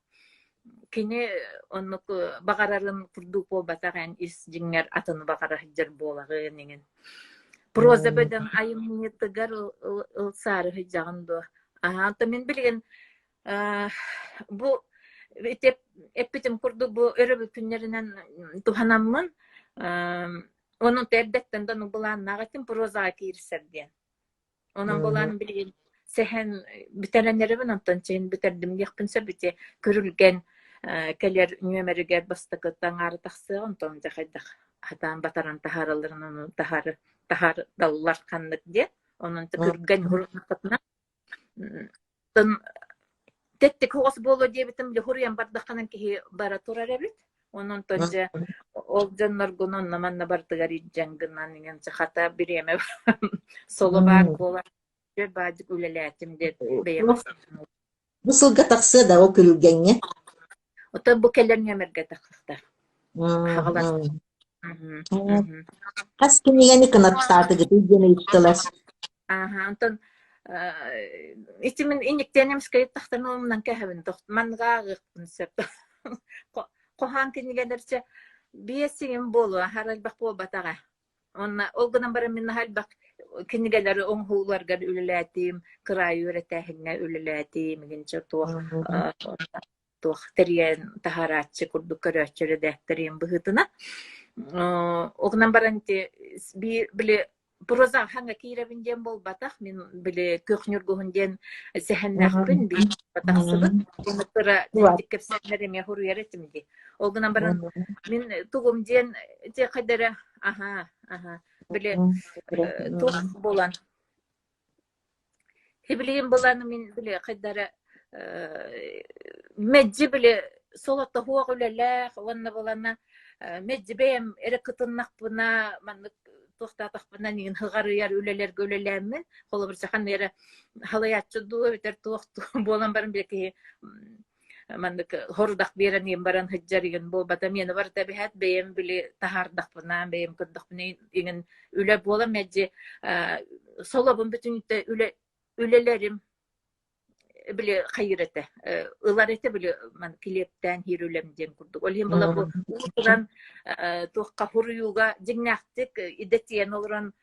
kini onu bagararın kurduk bol batağın is jinger atını bagara hijjar bolagı ningin proza beden ayım niyetigar sarı hijjağındı aha tamin bilgin bu epitim kurdu bu örübü günlerinden tuhanamın onun terdetten de bulan nagatin proza kirser diye. Onun bulan bilgin sehen biterenleri ben ondan çeyin biterdim yakınsa bite körülgen keler nümerger bastıktan arı taqsı ondan jahaydak hatan bataran taharalarının tahar dallar kanlık diye onun körülgen hurunaqatna Tettik hoğuz bolu diye bitim bile huriyem bardakkanan ki bara turar ebit. Onun tonca ol canlar gunun namanna bardıgari jangınan ingen hata bir yeme solo bar kola bir bacık üleletim de beyemez. Bu sılga taqsı da o külgenge. O da bu kellen yemerge takıktar. Hağalar. Kas kinigeni kanat tartı gitu gene ittiler. Aha, ondan içimin iniktenimiz kayıt taxtan olumdan kähebin toxt man gağıqpın söp. Qohan kinigelerçe biyesigin bolu haral bak bol batağa. Onna olgunan bara min hal bak kinigeleri on huularga üleletim, kırayı öğretehinne üleletim ginçe tuh teriyen taharatçı kurduk köröççere dehteriyem bıhıtına. Olgunan baranti bile proza hanga kirebingen bol batak min bile köknürgühünden sehennakpin bir bataksıbıt. Onu kıra dikip senlerim ya huru yaretimdi. Olgunan baran min tugum diyen de kadere aha bile tuh bolan. Hibiliyim bolanı min bile kadere mecci bile solata huwa ulallah wanna bolana mecci beyem ere kıtınnakpına manlık toxtataqpından ingen hıgarıyar üleler gölelermin holo bir sahan yere halayatçı du biter toxtu bolan barın belki mandık hordak beren yem baran hajjarigen bo batamiyene var tabihat beyem bile tahardaqpına beyem kıddaqpına ingen üle bolan mecci solabın bütün ülelerim bile hayrete ılarete bile man kilepten hirülemden kurduk. Olhem bala bu uturan toqqa huruyuga jignaqtik idetiyen oluran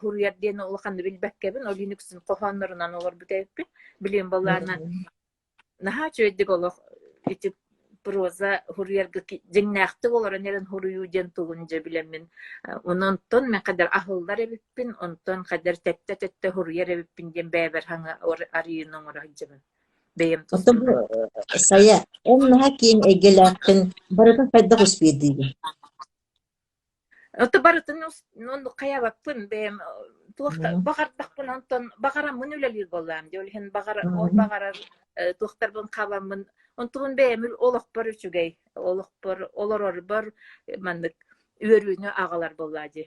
huruyerden olaqandı bilbekkebin olinuksin qohanlarından olur biteppi bilem balana naha çöydük olaq itip proza huruyerga jignaqtik olaran eren huruyujen tugunca bilemin ononton men kadar ahıllar ebippin onton kadar tette huruyer ebippin den beber hanga arıyının orajjabın beyem Oto bu saya en hakin egelakin baratan fayda hospedi. Oto baratın onu kaya bakpın beyem bakardakpın onton bakara mun ülelir bolam diyor hen bakara doktor bun kabamın ontun beyemül olaq bar üçügey olaq bar olor bar mandık örüne ağalar bolladı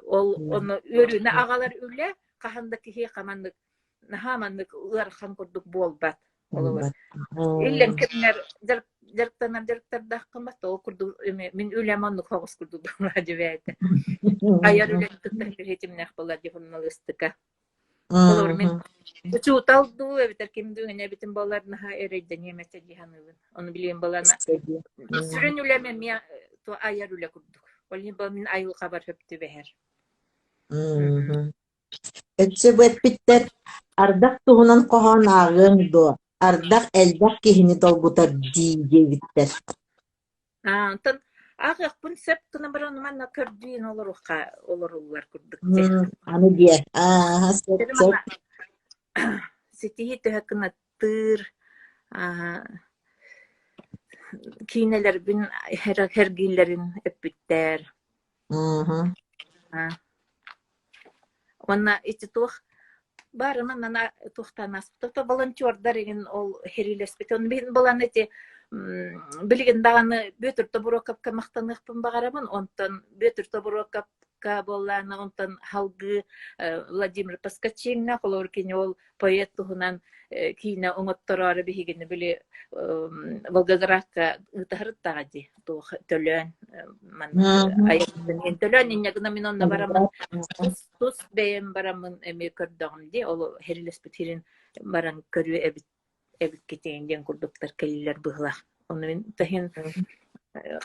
onu örüne ağalar ülle kahandaki he kamandık nahamandık ırxan kurduk bolbat olur illen kimler jarktar daqqimat o kurdu min ülemanlık hoğus kurdu bolladı beyte ayar ülen tuttar hetimnek bolladı jurnalistika olur min uçutal du eviter kim düğüne bitin bollar naha ereyden yemete cihanılın onu bileyim bolana sürün ülemem ya to ayar üle kurduk olhin bol min ayıl kabar höptü beher Etse bu epitter ardak tuhunan kohan ağın do. Ardak eldak kihini dolgutar diye bitter. Tan ağak pun sep kına baran manna kördüğün olurlar kurduk. Anı diye. Sep. Sitihi töhekına tır kineler bin hergillerin epitter. Онна ити тух барымын ана тухтанас. Тобто волонтердар еген ол херилеспет. Он бин болан эти билген даганы бөтөр тобурокапка мактаныхпын багарамын. Онтон бөтөр тобурокапка болланы онтон халгы Владимир Паскачинна холоркин ол поэт тугунан кийне оңотторары бихигини били Волгоградка ытарыттагади тух төлөн ман айыптын төлөн иннегна мен онда барамын тус бейем барамын эми көрдөгүм ди ол херилеспет хирин баран көрү эбит кетейинден курдуктар келилер быгла оны мен тахин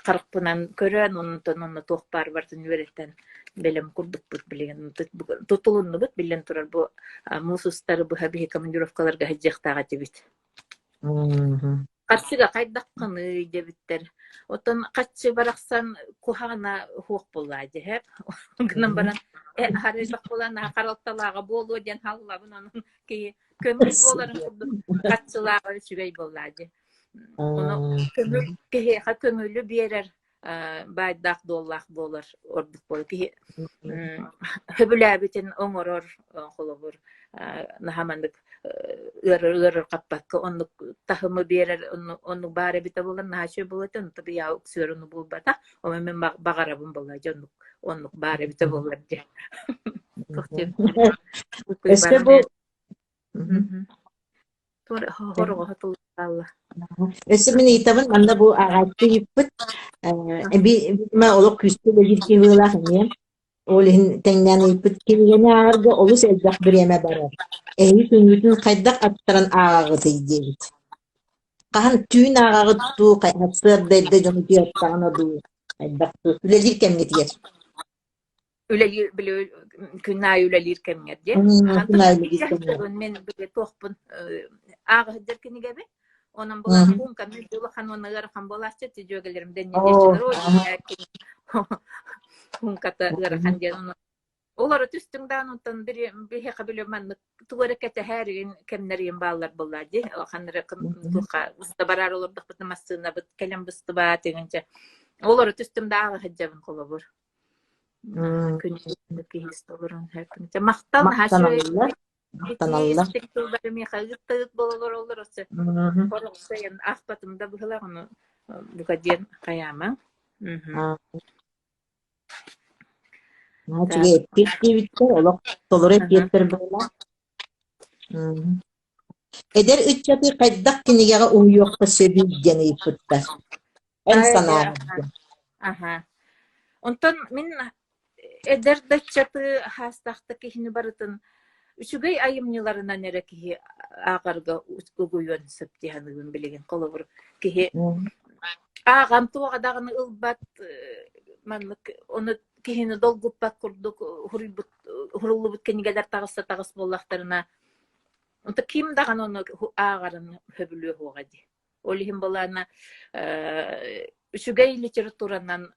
каракпынан көрөн онно тух бар бартын береттен белем курдук бут билген тутулунну бут билен турар бу мусустары бу хаби командировкаларга хаҗактага дебит. Качыга кайдакканы дебиттер. Отон качы бараксан кухана хук булады хеп. Гынан баран харыжак булана каралталага болу ден халлабын анын ки көмүр боларын курдук качылага үчүгөй булады. Onu kömürlü bir yerer baydak dollak bolar orduk bol ki höbüläbitin oňoror holobur nahamandyk ırır kappak onu tahımı bir yerer onu bare bite bolan naşe bolatan tabi ya uksörünü bulbata o men bagarabın bolaja onu bare bite bolar diye. Eske bu Horo hatul Allah. Esemin itabın anda bu ağaçta yıpıt bir oluk küstü de bir kivılar ne olin tengden yıpıt kirgene ağırda olus elbak bir yeme barar. Ehi tüngütün kaydak attıran ağağı deydi. Kahan tüyün ağağı tuttu kayatsır dedi canı diyattağına du. Kaydak tuttu. Ülelir kemget yer. Ülelir bile künay ülelir kemget yer. Men bile tohpun ağağı derkini gibi. Onun bulan kunkan dulu kanonlar kan bolasça tijogelerim denyeşler o kunkata garakan diye onu olar üstünden ondan bir kabile man tuvarekete her gün kemlerin bağlar buladı o kanlara tuqa istabarar olurdu bitmasına bit kelem bistabat degence olar üstünden hacabın kolabur kündeki historian hepince mahtan haşre Tanallah. Benim yakaladık bolalar olur olsa. Korksayan ahbatımda bıhlar bu kadar kayamam. Çünkü ettik bitti. Olak tolerant yeter böyle. Eder üç çatı kaydak kinigaga uyuyor da sebil gene iputlar. En sana. Aha. Ondan min eder de çatı hastaktaki hini baratın Üçügey ayımnyılarına nere ki ağarga uguyon septihanıgın bilegen kolabur ki ağam tuğa dağını ılbat manlık onu kihini dolgupat kurduk hurullu butkenigeler tağıs bollaklarına onta kim dağın onu ağarın höbülüyor hoğadi olihim bolana üçügey literaturandan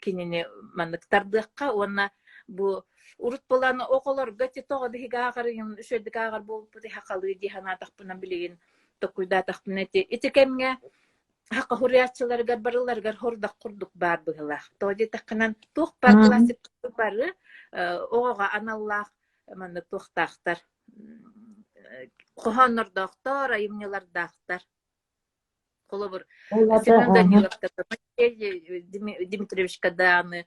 kinini manlık tardıqqa ona bu urut bolan oqolar gati toğa bihiga ağarın şöyle ağar bolup bu haqalı dihana taqpınan bilegen tokuyda taqpınan eti kemge haqa hurriyatçılar barılar horda qurduk bar bıgılar toğdi taqınan toq par klasik barı oğa anallah manı toqtaqtar qohanlar daqtar ayımnyılar daqtar kolabur Semyon Danilовка Dimitrievich Kadani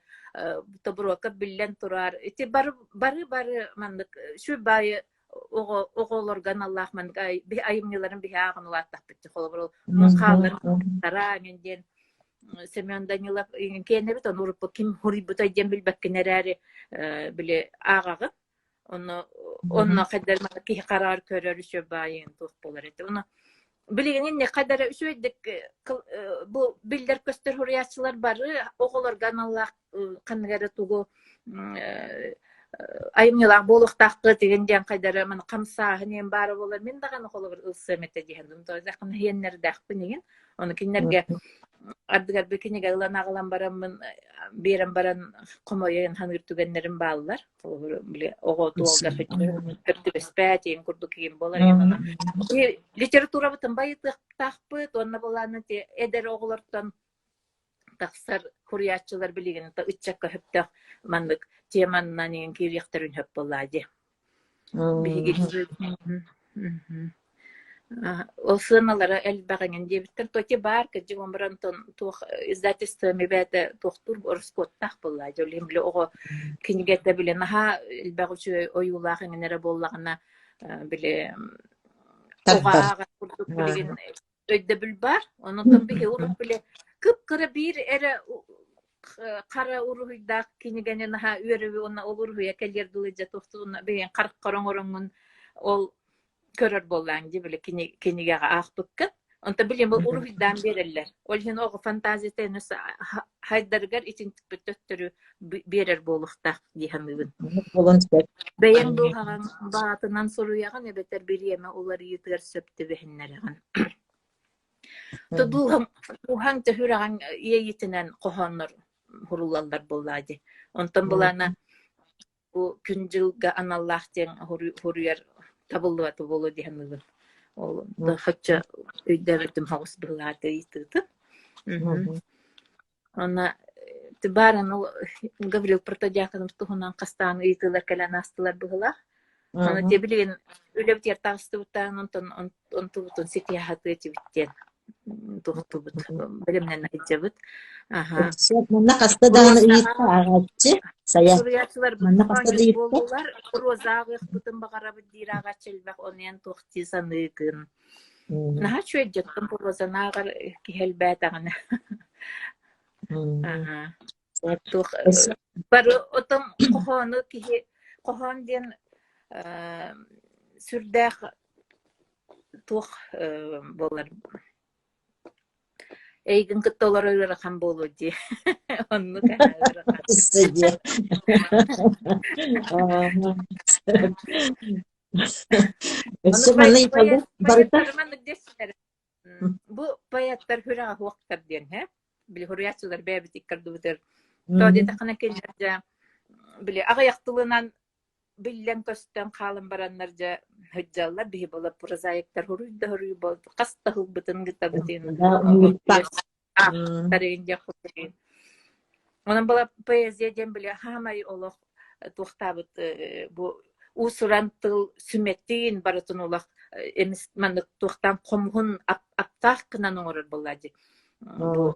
Tobrokka billen turar iti barı mandık şu bayı oğolorgan Allah mandık bir ayımnyıların bir ağın ulattak bitti kolabur muskalar tarağından Semyon Danilov kene bit onu rupu kim huributa jembil bakkeneri bile ağağı onu kadar mandık karar körür şu bayın tuh bolar eti onu Bilginin ne kadar şöyledik bu bilder köster hurriyatçılar barı oğulorgan Allah kanıgara tuğu ayımyılar boluq taqı degenden kadar man qamsa henen barı bolar men dağın oğulor ılsamete dihendim tozaqın henner daqpı negen onu kinnerge adgar bekiniga ılan ağılan baramın beram baran qomoyun hanır tügenlerin bağlılar bile oğu tuğulga kötü bespätin kurduk kim bolar yana literatura batın bayıtıq taqpı onna bolanı eder oğulordan taqsar hurriyatçılar bilgin ta ıççakka höptaq mandık temannan yen kiriyaktarın höp boladı Биһиги ол сыналара элбагын дебиттер тоти бар кыжы гомран тон тух издательствоми бәте тохтур орскоттах булла жолимле ого кинигете биле наха элбагычы оюлагын нере боллагына биле Таббар. ога курдук билген өйдө бил бар онотон бихи уруп биле кыпкыра бир эре кара уруйдак кинигене наха үрөбү онна олуруя келер дылыжа тохтуна беген карк короңоруңун ол көрөр боллаң дибиле кинигага аахпыккат онта билем уруйдан береллер ол хин ого фантазия тенес хайдаргар итинтик бөттөрү берер болуктак дихамыбын бэйэн духаган баатынан соруяган эбетер бириеме олар йытыр сөптү бехиннереган то духан төһүраган ийитинен кохоннор хурулалдар боллади онтон булана бу күнжилга аналлахтен хуруяр табылды болу дихамыбын ол хача өйдөрөтүм хагыс булларды итыты она тибаран Гаврил Протодиаконов тухунан кастан итылар келен астылар быгыла аны тебилген үлөптер тагыстыбыттан онтун сетияхаты этибиттен тухтубут билимнен айтжабыт Манна каста даганы ыйытта агаччы сая. Сурьячылар Манна каста да ыйытта. болулар розагых бутын багарабы дирага челбак онен тухти саныгын наха чөйжөттөн розанагар кихелбэтагана тух бары отом кохону кихи кохон ден сүрдэх тух болар эйгин кыттолар кам болу ди онну Истеди. Эссе манна ипалда барыта. Бу паяттар хүрага хуактар ден били хуриячылар бэбит иккардыбытыр тоди такына келжа били агаяктылынан биллен көстөн калын бараннар жа хөджаллар бихи болуп прозаиктар хуруй болуп каста хылбытын гытабытын тарыгын жакын онан бала поэзия ден били хамай олох тухтабыт бу усурантыл сүметтин барытын олох эмис маны тухтан комгун аптак кынан оңорор боллади бу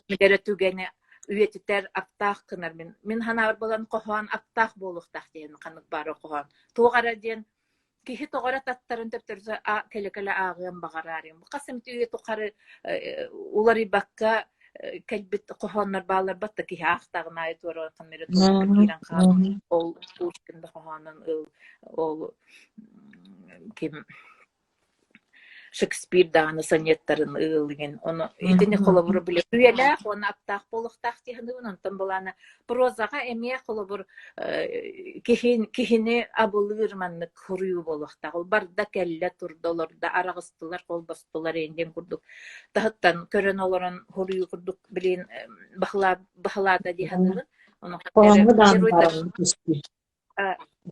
мегеретүгене үйетитер аптак кынар мен ханар болан кохан аптак болуктак деген канык бары кохан тугара ден кихи тогара таттарын төптөрсө келекеле агын багарарым касым түйе тукары улары бакка келбит кохоннор баалар батта кихи актагына айтор камера туран калын ол ушкында коханын ол ким Шекспир даганы сонеттарын ылыгын оны идене колобур биле үйеле оны аптак болуктак дегенин онтон буланы прозага эмие колобур кихини абылыр маннык хуруу болуктак ол барда келле турдолорда арагыстылар колбостулар энден курдук тахаттан көрөн олорон хуруу курдук билин бахлада дегенин оны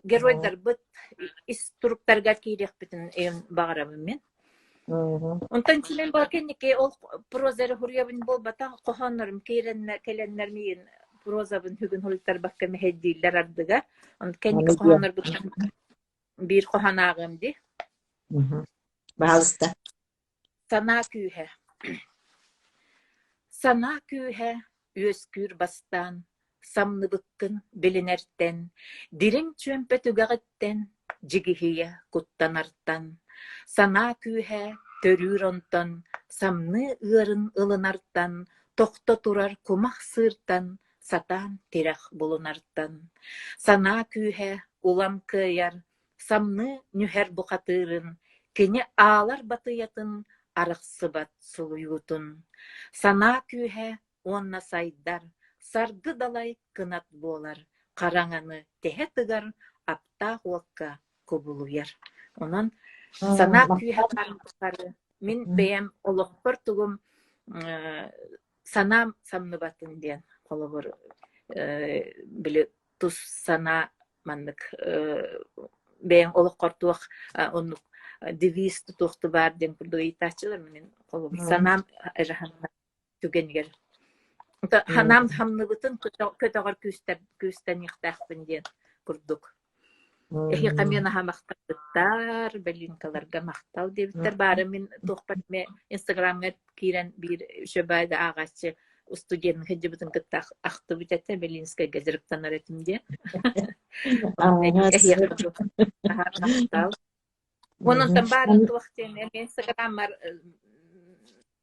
геройдар бут инструкторга кирек битин эм багарамын мен онтан чилен балкеннике ол проза хурьябын болбата кохоннорум келеннер миин прозабын хүгүн хултар бакка мехеддилер ардыга он кеннике кохоннор бир коханагымди Баалыста. Сана күйе өскүр бастан самныбыккын билинерттен дирин чөмпөтүгагыттен жигихия куттанарттан сана күйе төрүр онтон самны ыарын ылынарттан тохто турар кумах сыртан сатан тирах булунарттан сана күйе улам кыяр самны нүхер букатырын кене аалар батыятын араксыбат сулуютун сана күйе онна сайдар саргы далай кынат болар караңаны техе тыгар апта хуакка кобулуяр онан сана күйе карымтары мен бэм олохпор тугум санам самныбатын ден колобур биле тус сана маннык бэм олохкортуак онук девиз тутукту бар ден курдук итачылар менен колобур санам эраханна түгенгер ханам хамныбытын көтөгөр күстен ихтахпын ден курдук Эхи камена мактаптар, белинкаларга мактал дебиттер бары мен тохпат ме Инстаграмга кирен бир шөбайда агачы студент хеджибитин кытта ахты битете белинская газирктанар этимде. Эхи мактал. Onun там барын туактен Инстаграммар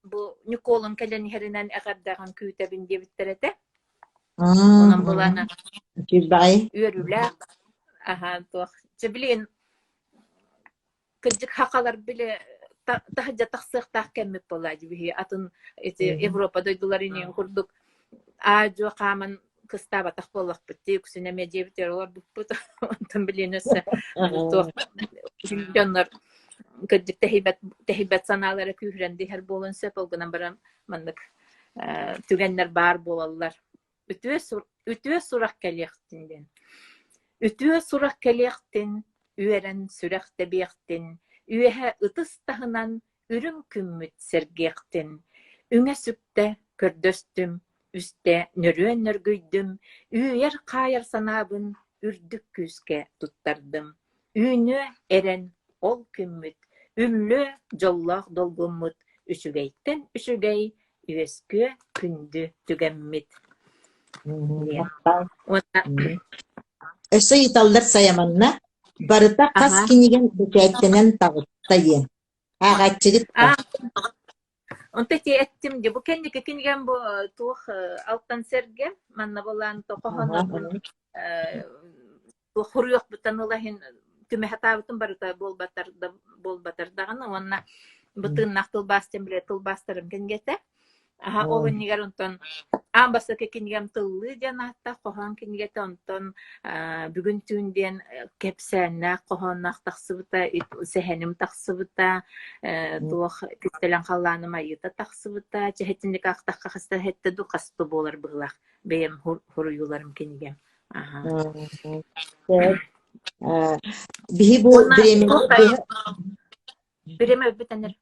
бу Николун келен херинен агардаган күтебин дебиттерете. Onun bulana үйөрүлә. Туах. Жеблин кырдык хакалар биле тахжа тахсыктах кеммит болады бихи атын эти Европа дойдулар инен курдук ажо каман кыстаба тах боллак битти күсүнө медебитер олар буппут антан биленесе туах жоннор кырдык техибет саналары күренди хер болон сеп олгунан барам мандык түгеннер бар болалар үтүө сурак келектинден үтүө сурак келектин үерен сүрәхтә биектин, үеһә ытыс таһынан үрүң күммүт сергектин. Үңә сүктә көрдөстүм, үстә нөрүөн нөргөйдүм, үер кайыр санабын үрдүк күскә туттардым. Үүнү эрен ол күммүт, үллү жоллах долгуммут, үшүгәйттен үшүгәй, үескө күндү түгәммит. Өсө италдар саяманна барыта кас кинеген көчәйттенен тагыттайы. Агаччылык. Онта те эттим де бу кеннеке кинген бу тух алтан серге манна болан токохонун бу хуруйок бутанылахин түме хатабытын барыта болбатар даганы онна бутын нактыл бастым биле тыл бастырым кенгете. Олын нигер онтон амбасы кекингем тыллы жанатта кохан кингете онтон бүгүн түнден кепсенна кохоннак таксыбыта сехеним таксыбыта туох кистелен халланым айыта таксыбыта жехетиндик актакка хаста хетте ду касту болар быгылак бем хуруюларым кингем. Бихи бу биреме битенер.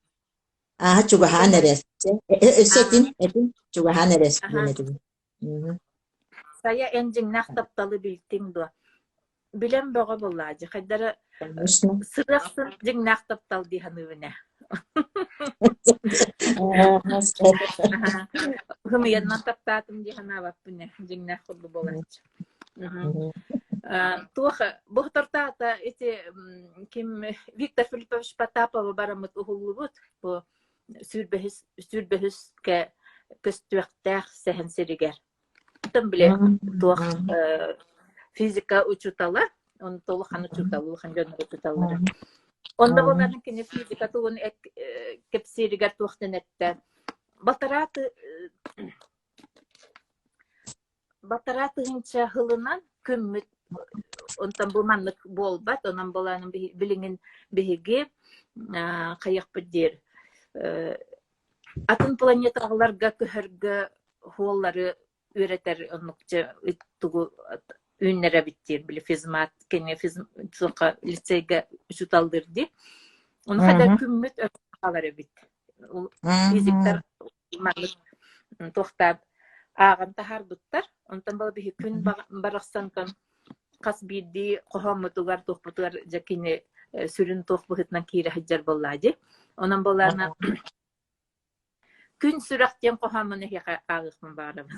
Juga haneres. Etin juga haneres. Saya enjing naktaptalı bilting do. Bilem baga bollaji. Haydara sıraqsın jing naktaptal dihanıvene. Hımiyen naktaptatım dihana vapune. Jing naktablı bollaji. Туха бухтартата эти ким Виктор Филиппович Потапова барамыт ухуллубут бу сүрбехүскә көстүктәх сәһән сиригер. Тем биле тух физика учутала, он толхан учутала, ханҗан учуталар. Онда булган кине физика тугын кеп сиригер тухтан әттә. Батараты хинчә хылынан күммит онтан булманлык болбат, онан буланың билingen биһиге каяк бидер. Атын планеталарга көһәргә холлары өйрәтер оннукча тугу үннәре биттер биле физмат кене физматка лицейга учуталдырды. Оны хәдә күммит алары бит. Физиктар манлык тохтап агын тахар буттар. Онтан бала биһи күн бараксан кан кас бидди кохамытугар тохпутугар жакине сүрүн тохбухытнан кире хаҗар боллади. Онан боларна күн сүрәктен кохамыны хәка агыхмын барым.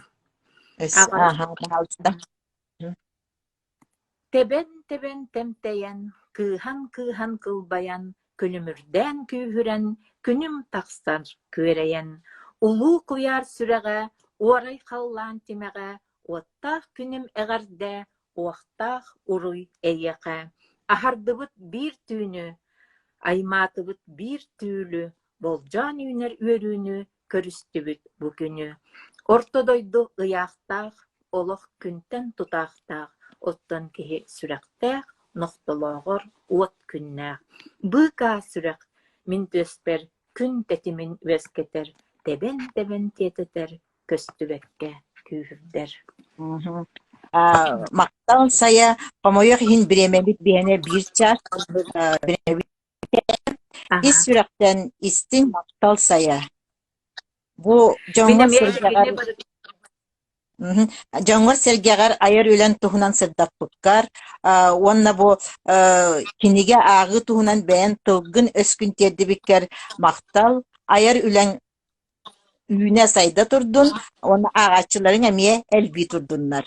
Тебен темтәян, кыхан кылбаян, күнүмүрдән күйһүрән, күнүм такстар күрәян. Улуу куяр сүрәгә, орай халлан тимәгә, оттах күнүм әгәрдә, оқтах уруй әйәкә. Ахардыбыт бир түүнү, айматыбыт бир түүлү, болжан үйнер өрүүнү көрүстүбүт бу күнү. Ортодойду ыяктах, олох күнтен тутактах, оттон кихи сүрәктах, ноқтологор уот күннах. Быка сүрәк, мин төспер, күн тетимин өскетер, тебен тететер, көстүбекке күйүрдер. Мактал сая комоёк хин биремебит биһене бир час биремебит ис сүрәктән истин мактал сая. Бу жоңгон сыргагар Мгм. Жоңгор сергегар айар үлен туһунан сырдаппыккар, уонна бу киниге аагы туһунан бэйэн тылгын өскүн тердибиккер мактал айар үлен үүнэ сайда турдун, уонна аагаччыларын эмиэ элби турдуннар.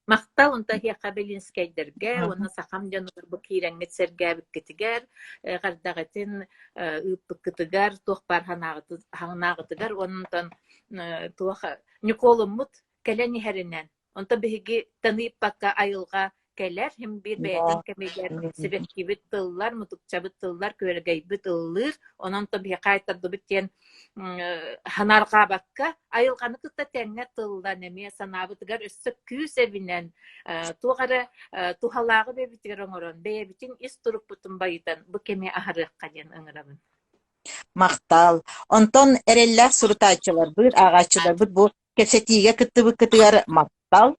Мактал унта хиэхэ Белинскэйдэргэ, уонна Мгм. сахам дьонугар бу киирэҥҥит сэргээбиккитигэр, гардагатын ыыппыккытыгар, туох бар ханаагытыгар, онтон туох Николуммут кэлэн иһэринэн. Онта биһиги таныыппакка айылга кэлэр, хим биир бэйэтин кэмигэр себеккибит тыллар, мутукчабыт тыллар, күөрэгэйбит ыллыр, ононто биһи кайтардыбыт диэн ханаргаабакка айылганы кытта тэҥҥэ тыллан эмиэ санаабытыгар өссө күүс эбинэн тугара тухалаагы бэбитигэр оҥорон бэйэбитин ис туруппутун байытан бу кеме аһарыахха диэн ыҥырабын. Мактал. Онтон эреллэх сурутаачыларбыт, аагаачыларбыт бу кепсетииге кыттыбыккытыгар мактал.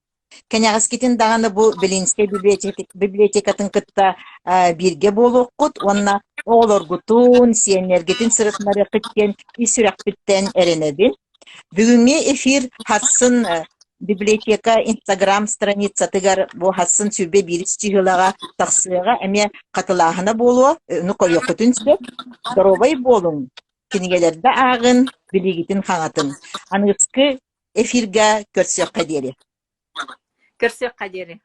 Кэнэҕэскитин даҕаны бу Белинская библиотекатын кытта бирге буолуоккут, уонна оҕолоргутун, сиэннэргитин сырытнары кыттен исүрэхпиттэн эренебин. Бүгүҥҥи эфир хассын библиотека Инстаграм страницатыгар бу хассын сүрбе бирис чыһылаҕа тахсыаҕа эмиэ катылааһына буолуо, ыны койоккутун сөп, здоровай буолуҥ, кинигелерде аагын, билигитин хаҥатын. Аныыскы эфирге көрсүөххэ диэри. Көрсөк кадери.